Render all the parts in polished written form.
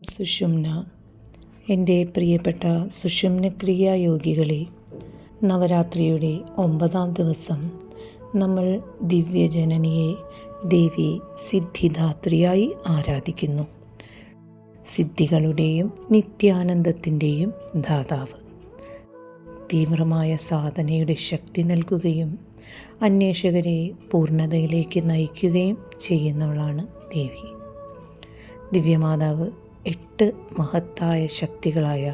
സുഷുമ്ന. എൻ്റെ പ്രിയപ്പെട്ട സുഷുമ്നക്രിയായോഗികളെ, നവരാത്രിയുടെ 9-ാം ദിവസം നമ്മൾ ദിവ്യജനനിയെ ദേവി സിദ്ധിദാത്രിയായി ആരാധിക്കുന്നു. സിദ്ധികളുടെയും നിത്യാനന്ദത്തിൻ്റെയും ദാതാവ്. തീവ്രമായ സാധനയുടെ ശക്തി നൽകുകയും അന്വേഷകരെ പൂർണ്ണതയിലേക്ക് നയിക്കുകയും ചെയ്യുന്നവളാണ് ദേവി. ദിവ്യമാതാവ് 8 മഹത്തായ ശക്തികളായ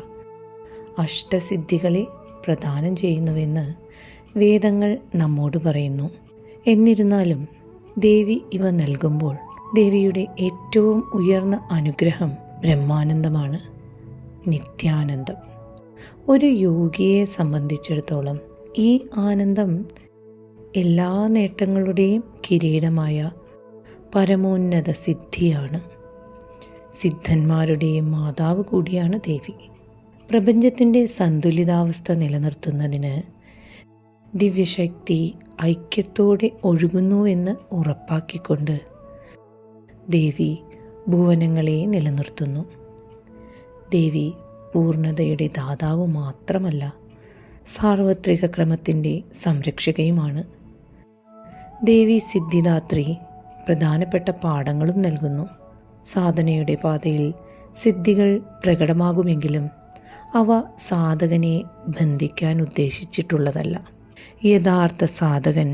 അഷ്ടസിദ്ധികളെ പ്രദാനം ചെയ്യുന്നുവെന്ന് വേദങ്ങൾ നമ്മോട് പറയുന്നു. എന്നിരുന്നാലും ദേവി ഇവ നൽകുമ്പോൾ ദേവിയുടെ ഏറ്റവും ഉയർന്ന അനുഗ്രഹം ബ്രഹ്മാനന്ദമാണ്, നിത്യാനന്ദം. ഒരു യോഗിയെ സംബന്ധിച്ചിടത്തോളം ഈ ആനന്ദം എല്ലാ നേട്ടങ്ങളുടെയും കിരീടമായ പരമോന്നത സിദ്ധിയാണ്. സിദ്ധന്മാരുടെയും മാതാവ് കൂടിയാണ് ദേവി. പ്രപഞ്ചത്തിൻ്റെ സന്തുലിതാവസ്ഥ നിലനിർത്തുന്നതിന് ദിവ്യശക്തി ഐക്യത്തോടെ ഒഴുകുന്നുവെന്ന് ഉറപ്പാക്കിക്കൊണ്ട് ദേവി ഭുവനങ്ങളെ നിലനിർത്തുന്നു. ദേവി പൂർണ്ണതയുടെ ദാതാവ് മാത്രമല്ല, സാർവത്രിക ക്രമത്തിൻ്റെ സംരക്ഷകയുമാണ്. ദേവി സിദ്ധിദാത്രി പ്രധാനപ്പെട്ട പാഠങ്ങളും നൽകുന്നു. സാധനയുടെ പാതയിൽ സിദ്ധികൾ പ്രകടമാകുമെങ്കിലും അവ സാധകനെ ബന്ധിക്കാൻ ഉദ്ദേശിച്ചിട്ടുള്ളതല്ല. യഥാർത്ഥ സാധകൻ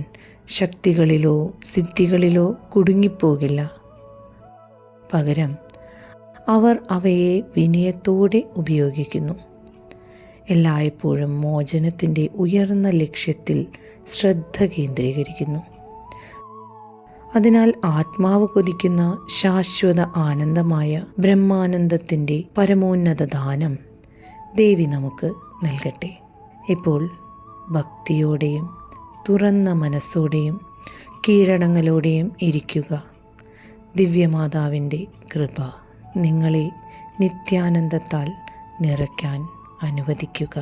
ശക്തികളിലോ സിദ്ധികളിലോ കുടുങ്ങിപ്പോകില്ല. പകരം അവർ അവയെ വിനയത്തോടെ ഉപയോഗിക്കുന്നു. എല്ലായ്പ്പോഴും മോചനത്തിൻ്റെ ഉയർന്ന ലക്ഷ്യത്തിൽ ശ്രദ്ധ കേന്ദ്രീകരിക്കുന്നു. അതിനാൽ ആത്മാവ് കൊതിക്കുന്ന ശാശ്വത ആനന്ദമായ ബ്രഹ്മാനന്ദത്തിൻ്റെ പരമോന്നത ദാനം ദേവി നമുക്ക് നൽകട്ടെ. ഇപ്പോൾ ഭക്തിയോടെയും തുറന്ന മനസ്സോടെയും കീഴടങ്ങലോടെയും ഇരിക്കുക. ദിവ്യമാതാവിൻ്റെ കൃപ നിങ്ങളെ നിത്യാനന്ദത്താൽ നിറയ്ക്കാൻ അനുവദിക്കുക.